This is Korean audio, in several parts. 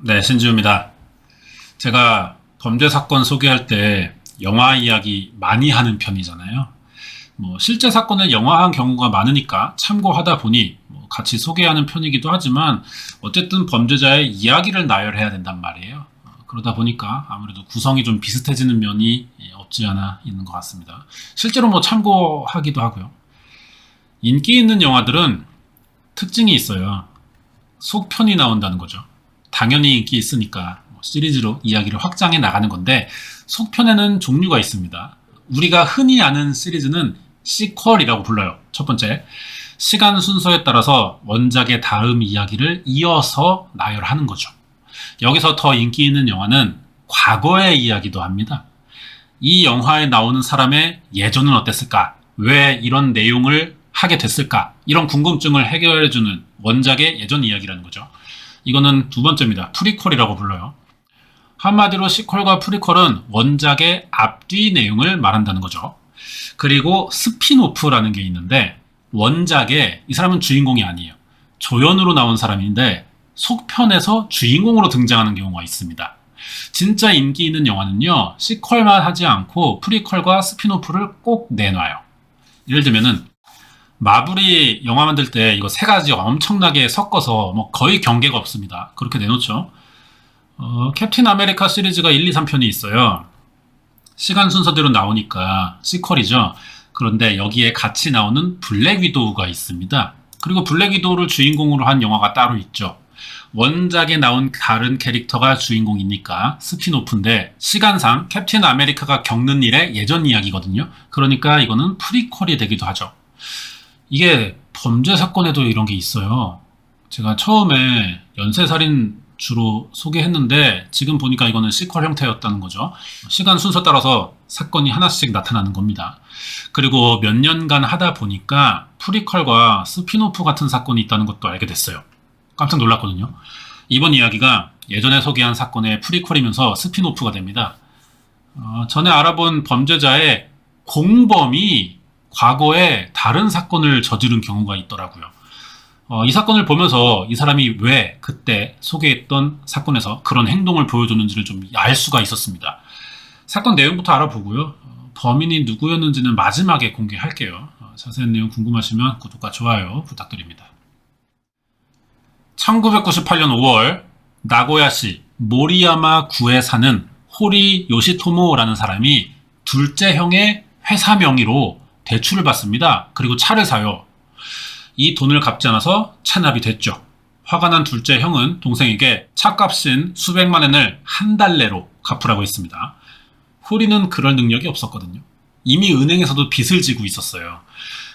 네, 신지우입니다. 제가 범죄 사건 소개할 때 영화 이야기 많이 하는 편이잖아요. 실제 사건을 영화한 경우가 많으니까 참고하다 보니 같이 소개하는 편이기도 하지만 어쨌든 범죄자의 이야기를 나열해야 된단 말이에요. 그러다 보니까 아무래도 구성이 좀 비슷해지는 면이 없지 않아 있는 것 같습니다. 실제로 참고하기도 하고요. 인기 있는 영화들은 특징이 있어요. 속편이 나온다는 거죠. 당연히 인기 있으니까 시리즈로 이야기를 확장해 나가는 건데 속편에는 종류가 있습니다. 우리가 흔히 아는 시리즈는 시퀄이라고 불러요. 첫 번째, 시간 순서에 따라서 원작의 다음 이야기를 이어서 나열하는 거죠. 여기서 더 인기 있는 영화는 과거의 이야기도 합니다. 이 영화에 나오는 사람의 예전은 어땠을까? 왜 이런 내용을 하게 됐을까? 이런 궁금증을 해결해주는 원작의 예전 이야기라는 거죠. 이거는 두 번째입니다. 프리퀄이라고 불러요. 한마디로 시퀄과 프리퀄은 원작의 앞뒤 내용을 말한다는 거죠. 그리고 스핀오프라는 게 있는데 원작에 이 사람은 주인공이 아니에요. 조연으로 나온 사람인데 속편에서 주인공으로 등장하는 경우가 있습니다. 진짜 인기 있는 영화는요, 시퀄만 하지 않고 프리퀄과 스핀오프를 꼭 내놔요. 예를 들면은 마블이 영화 만들 때 이거 세 가지 엄청나게 섞어서 거의 경계가 없습니다. 그렇게 내놓죠. 캡틴 아메리카 시리즈가 1, 2, 3편이 있어요. 시간 순서대로 나오니까 시퀄이죠. 그런데 여기에 같이 나오는 블랙 위도우가 있습니다. 그리고 블랙 위도우를 주인공으로 한 영화가 따로 있죠. 원작에 나온 다른 캐릭터가 주인공이니까 스핀오프인데 시간상 캡틴 아메리카가 겪는 일의 예전 이야기거든요. 그러니까 이거는 프리퀄이 되기도 하죠. 이게 범죄 사건에도 이런 게 있어요. 제가 처음에 연쇄살인 주로 소개했는데 지금 보니까 이거는 시퀄 형태였다는 거죠. 시간 순서 따라서 사건이 하나씩 나타나는 겁니다. 그리고 몇 년간 하다 보니까 프리퀄과 스핀오프 같은 사건이 있다는 것도 알게 됐어요. 깜짝 놀랐거든요. 이번 이야기가 예전에 소개한 사건의 프리퀄이면서 스핀오프가 됩니다. 전에 알아본 범죄자의 공범이 과거에 다른 사건을 저지른 경우가 있더라고요. 이 사건을 보면서 이 사람이 왜 그때 소개했던 사건에서 그런 행동을 보여줬는지를 좀 알 수가 있었습니다. 사건 내용부터 알아보고요. 범인이 누구였는지는 마지막에 공개할게요. 자세한 내용 궁금하시면 구독과 좋아요 부탁드립니다. 1998년 5월 나고야시 모리야마 구에 사는 호리 요시토모라는 사람이 둘째 형의 회사 명의로 대출을 받습니다. 그리고 차를 사요. 이 돈을 갚지 않아서 체납이 됐죠. 화가 난 둘째 형은 동생에게 차값인 수백만 엔을 한 달 내로 갚으라고 했습니다. 호리는 그럴 능력이 없었거든요. 이미 은행에서도 빚을 지고 있었어요.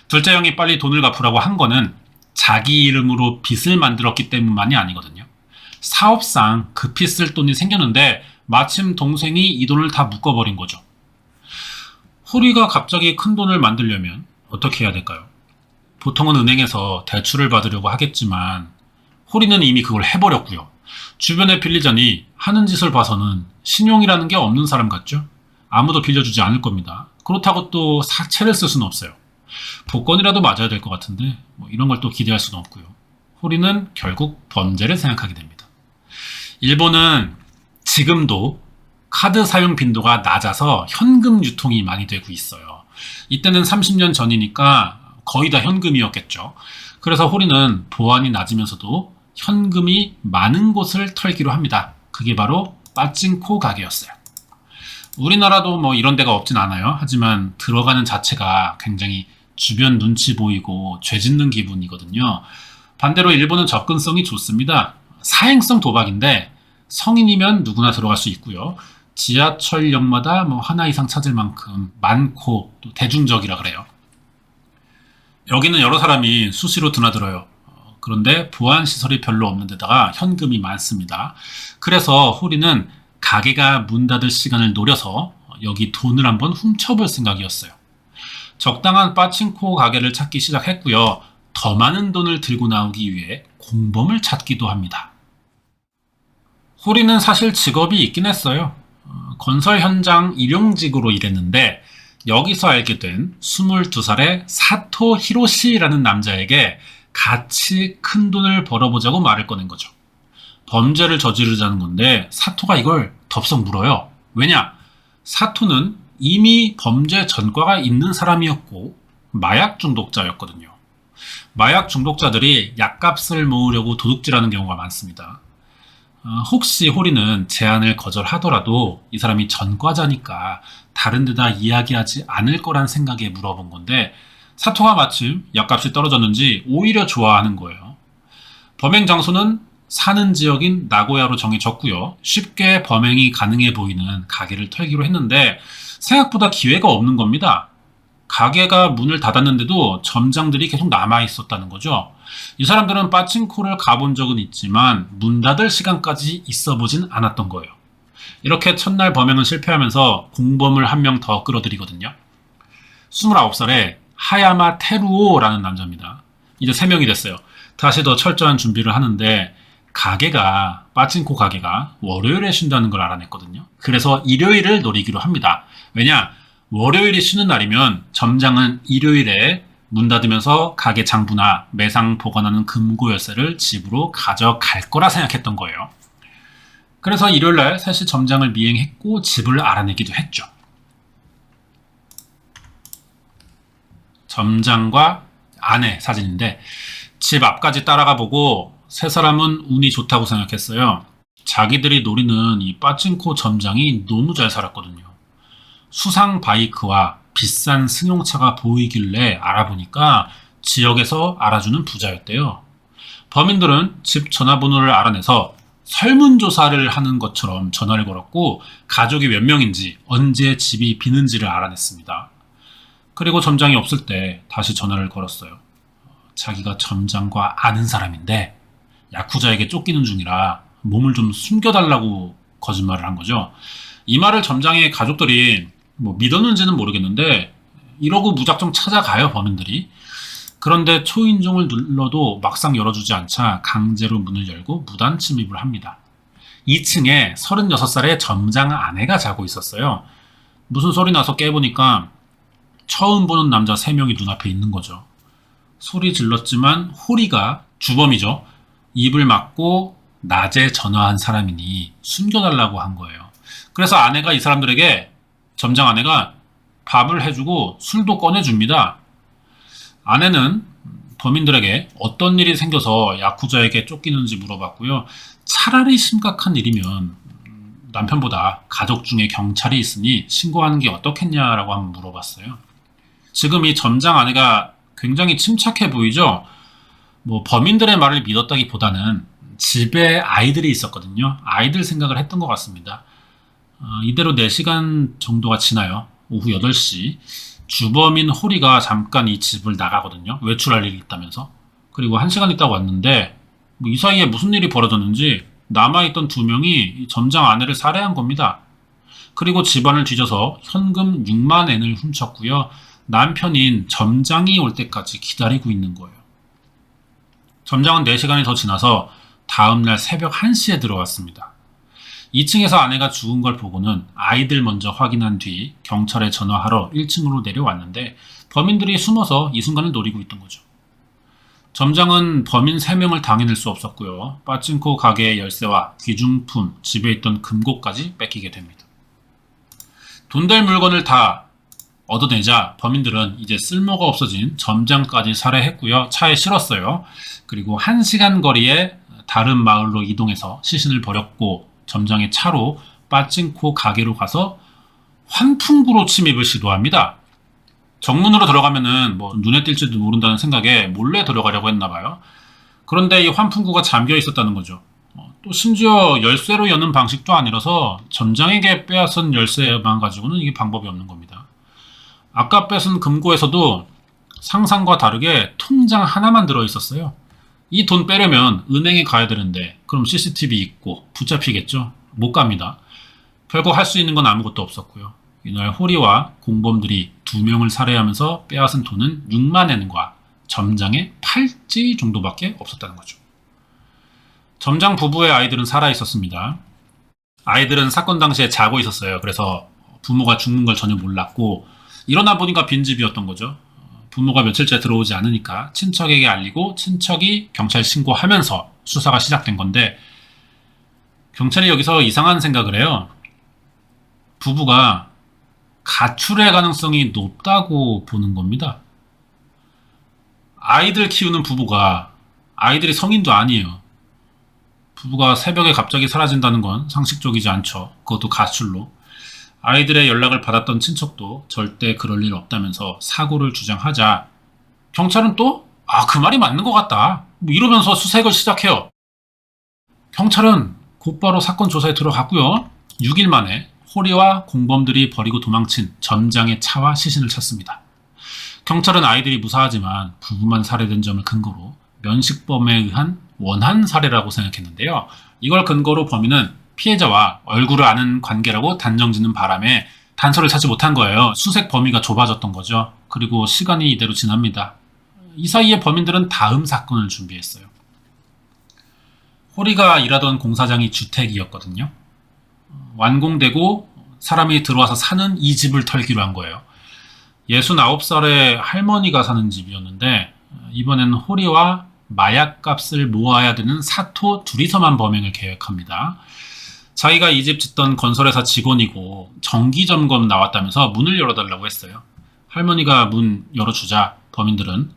둘째 형이 빨리 돈을 갚으라고 한 거는 자기 이름으로 빚을 만들었기 때문만이 아니거든요. 사업상 급히 쓸 돈이 생겼는데 마침 동생이 이 돈을 다 묶어버린 거죠. 호리가 갑자기 큰 돈을 만들려면 어떻게 해야 될까요? 보통은 은행에서 대출을 받으려고 하겠지만 호리는 이미 그걸 해버렸고요. 주변에 빌리자니 하는 짓을 봐서는 신용이라는 게 없는 사람 같죠? 아무도 빌려주지 않을 겁니다. 그렇다고 또 사채를 쓸 수는 없어요. 복권이라도 맞아야 될 것 같은데 이런 걸 또 기대할 수는 없고요. 호리는 결국 범죄를 생각하게 됩니다. 일본은 지금도 카드 사용 빈도가 낮아서 현금 유통이 많이 되고 있어요. 이때는 30년 전이니까 거의 다 현금이었겠죠. 그래서 호리는 보안이 낮으면서도 현금이 많은 곳을 털기로 합니다. 그게 바로 빠찡코 가게였어요. 우리나라도 이런 데가 없진 않아요. 하지만 들어가는 자체가 굉장히 주변 눈치 보이고 죄 짓는 기분이거든요. 반대로 일본은 접근성이 좋습니다. 사행성 도박인데 성인이면 누구나 들어갈 수 있고요. 지하철역마다 하나 이상 찾을 만큼 많고 또 대중적이라 그래요. 여기는 여러 사람이 수시로 드나들어요. 그런데 보안시설이 별로 없는 데다가 현금이 많습니다. 그래서 호리는 가게가 문 닫을 시간을 노려서 여기 돈을 한번 훔쳐볼 생각이었어요. 적당한 빠칭코 가게를 찾기 시작했고요. 더 많은 돈을 들고 나오기 위해 공범을 찾기도 합니다. 호리는 사실 직업이 있긴 했어요. 건설 현장 일용직으로 일했는데 여기서 알게 된 22살의 사토 히로시라는 남자에게 같이 큰 돈을 벌어보자고 말을 꺼낸 거죠. 범죄를 저지르자는 건데 사토가 이걸 덥석 물어요. 왜냐? 사토는 이미 범죄 전과가 있는 사람이었고 마약 중독자였거든요. 마약 중독자들이 약값을 모으려고 도둑질하는 경우가 많습니다. 혹시 호리는 제안을 거절하더라도 이 사람이 전과자니까 다른 데다 이야기하지 않을 거란 생각에 물어본 건데 사토가 마침 약값이 떨어졌는지 오히려 좋아하는 거예요. 범행 장소는 사는 지역인 나고야로 정해졌고요. 쉽게 범행이 가능해 보이는 가게를 털기로 했는데 생각보다 기회가 없는 겁니다. 가게가 문을 닫았는데도 점장들이 계속 남아 있었다는 거죠. 이 사람들은 빠칭코를 가본 적은 있지만 문 닫을 시간까지 있어 보진 않았던 거예요. 이렇게 첫날 범행은 실패하면서 공범을 한 명 더 끌어들이거든요. 29살에 하야마 테루오라는 남자입니다. 이제 3명이 됐어요. 다시 더 철저한 준비를 하는데 빠칭코 가게가 월요일에 쉰다는 걸 알아냈거든요. 그래서 일요일을 노리기로 합니다. 왜냐? 월요일이 쉬는 날이면 점장은 일요일에 문 닫으면서 가게 장부나 매상 보관하는 금고 열쇠를 집으로 가져갈 거라 생각했던 거예요. 그래서 일요일날 사실 점장을 미행했고 집을 알아내기도 했죠. 점장과 아내 사진인데 집 앞까지 따라가 보고 세 사람은 운이 좋다고 생각했어요. 자기들이 노리는 이 빠칭코 점장이 너무 잘 살았거든요. 수상 바이크와 비싼 승용차가 보이길래 알아보니까 지역에서 알아주는 부자였대요. 범인들은 집 전화번호를 알아내서 설문조사를 하는 것처럼 전화를 걸었고 가족이 몇 명인지 언제 집이 비는지를 알아냈습니다. 그리고 점장이 없을 때 다시 전화를 걸었어요. 자기가 점장과 아는 사람인데 야쿠자에게 쫓기는 중이라 몸을 좀 숨겨달라고 거짓말을 한 거죠. 이 말을 점장의 가족들이 믿었는지는 모르겠는데 이러고 무작정 찾아가요, 범인들이. 그런데 초인종을 눌러도 막상 열어주지 않자 강제로 문을 열고 무단 침입을 합니다. 2층에 36살의 점장 아내가 자고 있었어요. 무슨 소리 나서 깨보니까 처음 보는 남자 3명이 눈앞에 있는 거죠. 소리 질렀지만 호리가 주범이죠. 입을 막고 낮에 전화한 사람이니 숨겨달라고 한 거예요. 그래서 점장 아내가 밥을 해주고 술도 꺼내줍니다. 아내는 범인들에게 어떤 일이 생겨서 야쿠자에게 쫓기는지 물어봤고요. 차라리 심각한 일이면 남편보다 가족 중에 경찰이 있으니 신고하는 게 어떻겠냐라고 한번 물어봤어요. 지금 이 점장 아내가 굉장히 침착해 보이죠? 범인들의 말을 믿었다기보다는 집에 아이들이 있었거든요. 아이들 생각을 했던 것 같습니다. 이대로 4시간 정도가 지나요. 오후 8시. 주범인 호리가 잠깐 이 집을 나가거든요. 외출할 일이 있다면서. 그리고 1시간 있다가 왔는데 이 사이에 무슨 일이 벌어졌는지 남아있던 2명이 점장 아내를 살해한 겁니다. 그리고 집안을 뒤져서 현금 6만 엔을 훔쳤고요. 남편인 점장이 올 때까지 기다리고 있는 거예요. 점장은 4시간이 더 지나서 다음날 새벽 1시에 들어왔습니다. 2층에서 아내가 죽은 걸 보고는 아이들 먼저 확인한 뒤 경찰에 전화하러 1층으로 내려왔는데 범인들이 숨어서 이 순간을 노리고 있던 거죠. 점장은 범인 3명을 당해낼 수 없었고요. 빠칭코 가게의 열쇠와 귀중품, 집에 있던 금고까지 뺏기게 됩니다. 돈 될 물건을 다 얻어내자 범인들은 이제 쓸모가 없어진 점장까지 살해했고요. 차에 실었어요. 그리고 1시간 거리에 다른 마을로 이동해서 시신을 버렸고 점장의 차로 빠칭코 가게로 가서 환풍구로 침입을 시도합니다. 정문으로 들어가면은 눈에 띌지도 모른다는 생각에 몰래 들어가려고 했나 봐요. 그런데 이 환풍구가 잠겨 있었다는 거죠. 또 심지어 열쇠로 여는 방식도 아니라서 점장에게 빼앗은 열쇠만 가지고는 이게 방법이 없는 겁니다. 아까 뺏은 금고에서도 상상과 다르게 통장 하나만 들어있었어요. 이 돈 빼려면 은행에 가야 되는데 그럼 CCTV 있고 붙잡히겠죠? 못 갑니다. 결국 할 수 있는 건 아무것도 없었고요. 이날 호리와 공범들이 2명을 살해하면서 빼앗은 돈은 6만 엔과 점장의 팔찌 정도밖에 없었다는 거죠. 점장 부부의 아이들은 살아있었습니다. 아이들은 사건 당시에 자고 있었어요. 그래서 부모가 죽는 걸 전혀 몰랐고 일어나 보니까 빈집이었던 거죠. 부모가 며칠째 들어오지 않으니까 친척에게 알리고 친척이 경찰 신고하면서 수사가 시작된 건데 경찰이 여기서 이상한 생각을 해요. 부부가 가출의 가능성이 높다고 보는 겁니다. 아이들 키우는 부부가 아이들이 성인도 아니에요. 부부가 새벽에 갑자기 사라진다는 건 상식적이지 않죠. 그것도 가출로. 아이들의 연락을 받았던 친척도 절대 그럴 일 없다면서 사고를 주장하자 경찰은 또 그 말이 맞는 것 같다. 뭐 이러면서 수색을 시작해요. 경찰은 곧바로 사건 조사에 들어갔고요. 6일 만에 호리와 공범들이 버리고 도망친 점장의 차와 시신을 찾습니다. 경찰은 아이들이 무사하지만 부부만 살해된 점을 근거로 면식범에 의한 원한 살해라고 생각했는데요. 이걸 근거로 범인은 피해자와 얼굴을 아는 관계라고 단정짓는 바람에 단서를 찾지 못한 거예요. 수색 범위가 좁아졌던 거죠. 그리고 시간이 이대로 지납니다. 이 사이에 범인들은 다음 사건을 준비했어요. 호리가 일하던 공사장이 주택이었거든요. 완공되고 사람이 들어와서 사는 이 집을 털기로 한 거예요. 69살의 할머니가 사는 집이었는데 이번엔 호리와 마약값을 모아야 되는 사토 둘이서만 범행을 계획합니다. 자기가 이 집 짓던 건설회사 직원이고 정기점검 나왔다면서 문을 열어달라고 했어요. 할머니가 문 열어주자 범인들은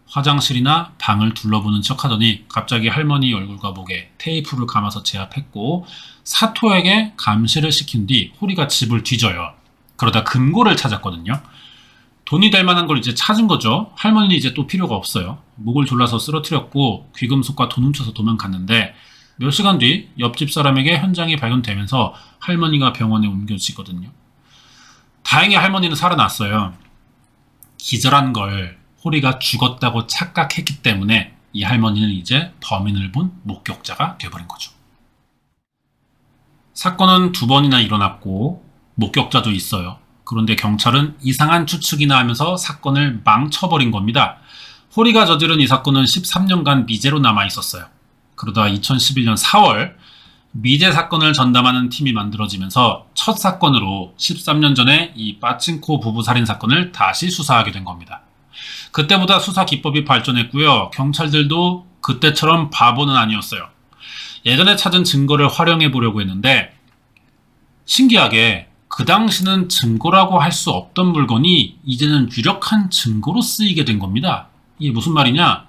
화장실이나 방을 둘러보는 척하더니 갑자기 할머니 얼굴과 목에 테이프를 감아서 제압했고 사토에게 감시를 시킨 뒤 호리가 집을 뒤져요. 그러다 금고를 찾았거든요. 돈이 될 만한 걸 이제 찾은 거죠. 할머니는 이제 또 필요가 없어요. 목을 졸라서 쓰러뜨렸고 귀금속과 돈 훔쳐서 도망갔는데 몇 시간 뒤 옆집 사람에게 현장이 발견되면서 할머니가 병원에 옮겨지거든요. 다행히 할머니는 살아났어요. 기절한 걸 호리가 죽었다고 착각했기 때문에 이 할머니는 이제 범인을 본 목격자가 되어버린 거죠. 사건은 2번이나 일어났고 목격자도 있어요. 그런데 경찰은 이상한 추측이나 하면서 사건을 망쳐버린 겁니다. 호리가 저지른 이 사건은 13년간 미제로 남아있었어요. 그러다 2011년 4월 미제 사건을 전담하는 팀이 만들어지면서 첫 사건으로 13년 전에 이 빠칭코 부부 살인 사건을 다시 수사하게 된 겁니다. 그때보다 수사 기법이 발전했고요. 경찰들도 그때처럼 바보는 아니었어요. 예전에 찾은 증거를 활용해 보려고 했는데 신기하게 그 당시는 증거라고 할 수 없던 물건이 이제는 유력한 증거로 쓰이게 된 겁니다. 이게 무슨 말이냐?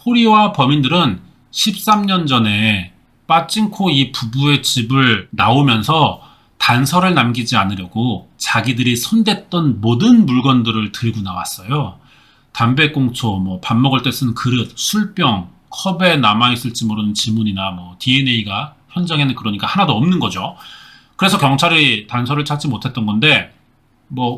호리와 범인들은 13년 전에 빠찡코 이 부부의 집을 나오면서 단서를 남기지 않으려고 자기들이 손댔던 모든 물건들을 들고 나왔어요. 담배꽁초, 밥 먹을 때 쓴 그릇, 술병, 컵에 남아있을지 모르는 지문이나 DNA가 현장에는 그러니까 하나도 없는 거죠. 그래서 경찰이 단서를 찾지 못했던 건데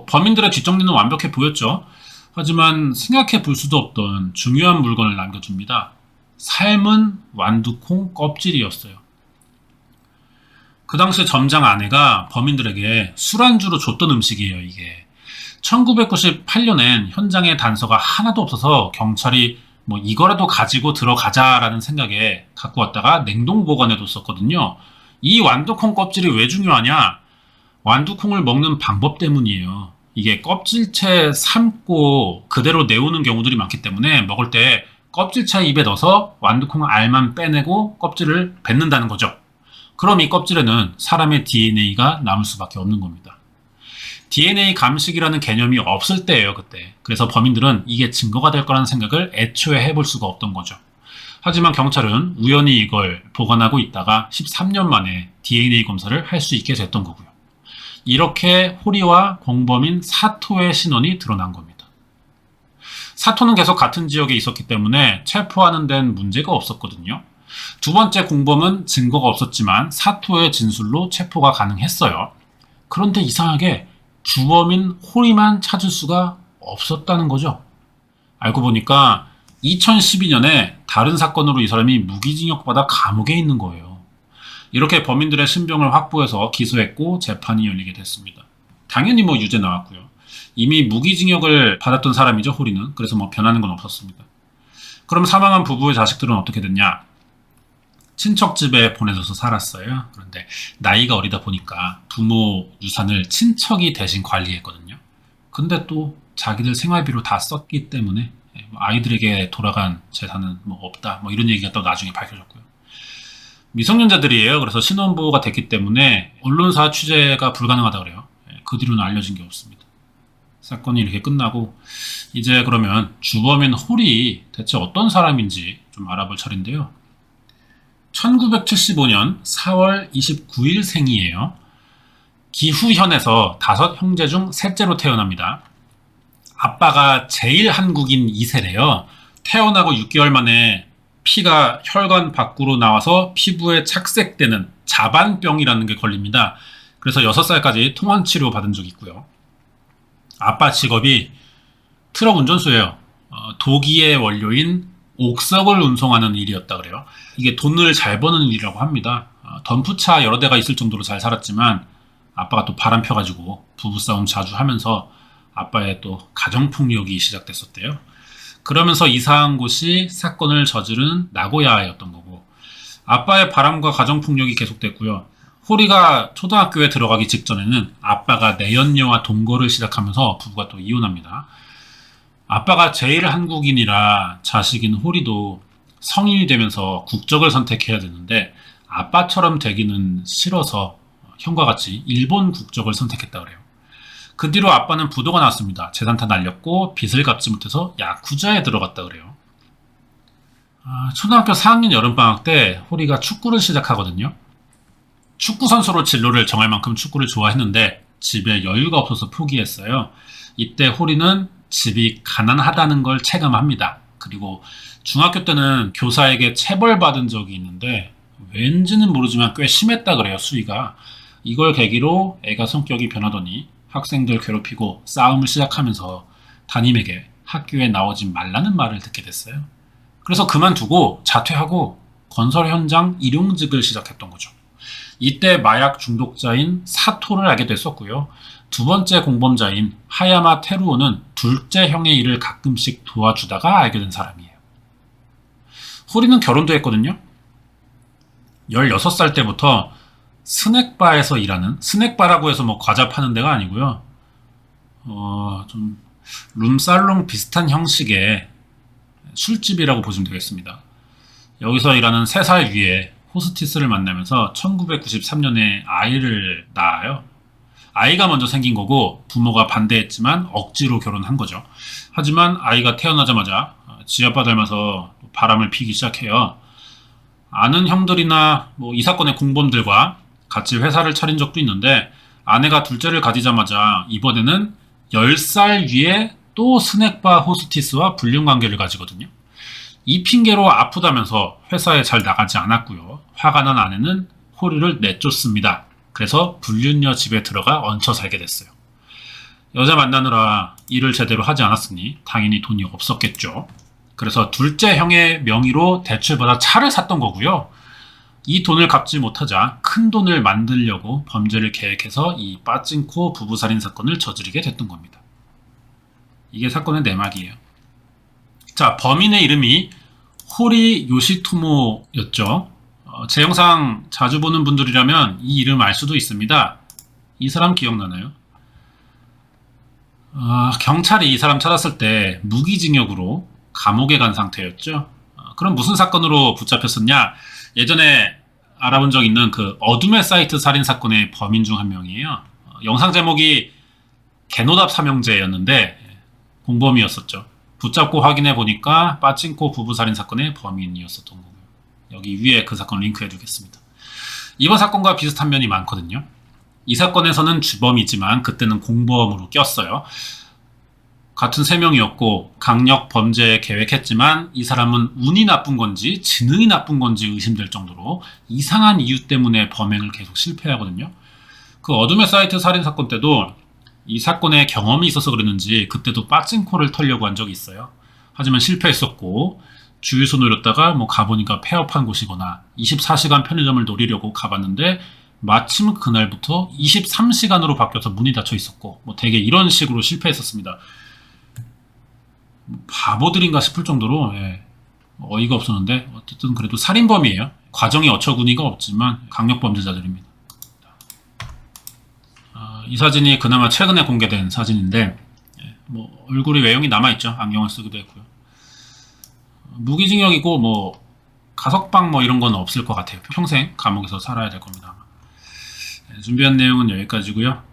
범인들의 뒷정리는 완벽해 보였죠. 하지만 생각해 볼 수도 없던 중요한 물건을 남겨줍니다. 삶은 완두콩 껍질이었어요. 그 당시에 점장 아내가 범인들에게 술안주로 줬던 음식이에요, 이게. 1998년엔 현장에 단서가 하나도 없어서 경찰이 이거라도 가지고 들어가자라는 생각에 갖고 왔다가 냉동 보관해뒀었거든요. 이 완두콩 껍질이 왜 중요하냐? 완두콩을 먹는 방법 때문이에요. 이게 껍질째 삶고 그대로 내오는 경우들이 많기 때문에 먹을 때 껍질째 입에 넣어서 완두콩 알만 빼내고 껍질을 뱉는다는 거죠. 그럼 이 껍질에는 사람의 DNA가 남을 수밖에 없는 겁니다. DNA 감식이라는 개념이 없을 때예요, 그때. 그래서 범인들은 이게 증거가 될 거라는 생각을 애초에 해볼 수가 없던 거죠. 하지만 경찰은 우연히 이걸 보관하고 있다가 13년 만에 DNA 검사를 할 수 있게 됐던 거고요. 이렇게 호리와 공범인 사토의 신원이 드러난 겁니다. 사토는 계속 같은 지역에 있었기 때문에 체포하는 데는 문제가 없었거든요. 두 번째 공범은 증거가 없었지만 사토의 진술로 체포가 가능했어요. 그런데 이상하게 주범인 호리만 찾을 수가 없었다는 거죠. 알고 보니까 2012년에 다른 사건으로 이 사람이 무기징역받아 감옥에 있는 거예요. 이렇게 범인들의 신병을 확보해서 기소했고 재판이 열리게 됐습니다. 당연히 유죄 나왔고요. 이미 무기징역을 받았던 사람이죠, 호리는. 그래서 변하는 건 없었습니다. 그럼 사망한 부부의 자식들은 어떻게 됐냐? 친척 집에 보내져서 살았어요. 그런데 나이가 어리다 보니까 부모 유산을 친척이 대신 관리했거든요. 근데 또 자기들 생활비로 다 썼기 때문에 아이들에게 돌아간 재산은 없다. 이런 얘기가 또 나중에 밝혀졌고요. 미성년자들이에요. 그래서 신원보호가 됐기 때문에 언론사 취재가 불가능하다 그래요. 그 뒤로는 알려진 게 없습니다. 사건이 이렇게 끝나고 이제 그러면 주범인 홀이 대체 어떤 사람인지 좀 알아볼 차례인데요. 1975년 4월 29일 생이에요. 기후현에서 5형제 중 셋째로 태어납니다. 아빠가 제일 한국인 2세래요. 태어나고 6개월 만에 피가 혈관 밖으로 나와서 피부에 착색되는 자반병이라는 게 걸립니다. 그래서 6살까지 통원치료 받은 적이 있고요. 아빠 직업이 트럭 운전수예요. 도기의 원료인 옥석을 운송하는 일이었다 그래요. 이게 돈을 잘 버는 일이라고 합니다. 덤프차 여러 대가 있을 정도로 잘 살았지만 아빠가 또 바람 펴가지고 부부싸움 자주 하면서 아빠의 또 가정폭력이 시작됐었대요. 그러면서 이사한 곳이 사건을 저지른 나고야였던 거고, 아빠의 바람과 가정폭력이 계속됐고요. 호리가 초등학교에 들어가기 직전에는 아빠가 내연녀와 동거를 시작하면서 부부가 또 이혼합니다. 아빠가 제일 한국인이라 자식인 호리도 성인이 되면서 국적을 선택해야 되는데 아빠처럼 되기는 싫어서 형과 같이 일본 국적을 선택했다 그래요. 그 뒤로 아빠는 부도가 났습니다. 재산 다 날렸고 빚을 갚지 못해서 야쿠자에 들어갔다 그래요. 초등학교 4학년 여름방학 때 호리가 축구를 시작하거든요. 축구 선수로 진로를 정할 만큼 축구를 좋아했는데 집에 여유가 없어서 포기했어요. 이때 호리는 집이 가난하다는 걸 체감합니다. 그리고 중학교 때는 교사에게 체벌받은 적이 있는데 왠지는 모르지만 꽤 심했다 그래요, 수위가. 이걸 계기로 애가 성격이 변하더니 학생들 괴롭히고 싸움을 시작하면서 담임에게 학교에 나오지 말라는 말을 듣게 됐어요. 그래서 그만두고 자퇴하고 건설 현장 일용직을 시작했던 거죠. 이때 마약 중독자인 사토를 알게 됐었고요. 두 번째 공범자인 하야마 테루오는 둘째 형의 일을 가끔씩 도와주다가 알게 된 사람이에요. 호리는 결혼도 했거든요. 16살 때부터 스낵바에서 일하는, 스낵바라고 해서 뭐 과자 파는 데가 아니고요. 좀 룸살롱 비슷한 형식의 술집이라고 보시면 되겠습니다. 여기서 일하는 3살 위에 호스티스를 만나면서 1993년에 아이를 낳아요. 아이가 먼저 생긴 거고 부모가 반대했지만 억지로 결혼한 거죠. 하지만 아이가 태어나자마자 지아빠 닮아서 바람을 피기 시작해요. 아는 형들이나 이 사건의 공범들과 같이 회사를 차린 적도 있는데 아내가 둘째를 가지자마자 이번에는 10살 위에 또 스낵바 호스티스와 불륜관계를 가지거든요. 이 핑계로 아프다면서 회사에 잘 나가지 않았고요. 화가 난 아내는 호리를 내쫓습니다. 그래서 불륜녀 집에 들어가 얹혀 살게 됐어요. 여자 만나느라 일을 제대로 하지 않았으니 당연히 돈이 없었겠죠. 그래서 둘째 형의 명의로 대출받아 차를 샀던 거고요. 이 돈을 갚지 못하자 큰 돈을 만들려고 범죄를 계획해서 이 빠찡코 부부살인 사건을 저지르게 됐던 겁니다. 이게 사건의 내막이에요. 자, 범인의 이름이 호리 요시토모였죠. 제 영상 자주 보는 분들이라면 이 이름 알 수도 있습니다. 이 사람 기억나나요? 경찰이 이 사람 찾았을 때 무기징역으로 감옥에 간 상태였죠. 그럼 무슨 사건으로 붙잡혔었냐? 예전에 알아본 적 있는 그 어둠의 사이트 살인 사건의 범인 중 한 명이에요. 영상 제목이 개노답 삼형제였는데 공범이었었죠. 붙잡고 확인해 보니까 빠찡코 부부 살인 사건의 범인이었었던 거고요. 여기 위에 그 사건 링크해 두겠습니다. 이번 사건과 비슷한 면이 많거든요. 이 사건에서는 주범이지만 그때는 공범으로 꼈어요. 같은 3명이었고 강력 범죄 계획했지만 이 사람은 운이 나쁜 건지 지능이 나쁜 건지 의심될 정도로 이상한 이유 때문에 범행을 계속 실패하거든요. 그 어둠의 사이트 살인 사건 때도 이 사건에 경험이 있어서 그랬는지 그때도 빠찡코를 털려고 한 적이 있어요. 하지만 실패했었고 주유소 노렸다가 가보니까 폐업한 곳이거나 24시간 편의점을 노리려고 가봤는데 마침 그날부터 23시간으로 바뀌어서 문이 닫혀 있었고 되게 이런 식으로 실패했었습니다. 바보들인가 싶을 정도로 어이가 없었는데 어쨌든 그래도 살인범이에요. 과정이 어처구니가 없지만 강력범죄자들입니다. 이 사진이 그나마 최근에 공개된 사진인데 얼굴이 외형이 남아있죠. 안경을 쓰기도 했고요. 무기징역이고 가석방 뭐 이런 건 없을 것 같아요. 평생 감옥에서 살아야 될 겁니다. 네, 준비한 내용은 여기까지고요.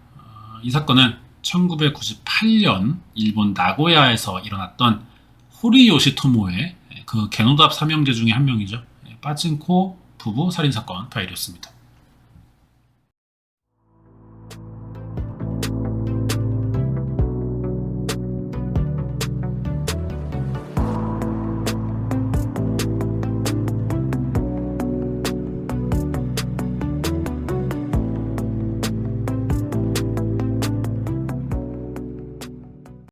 이 사건은 1998년 일본 나고야에서 일어났던 호리 요시토모의 그 개노답 삼형제 중에 한 명이죠. 빠친코 부부 살인사건 파일이었습니다.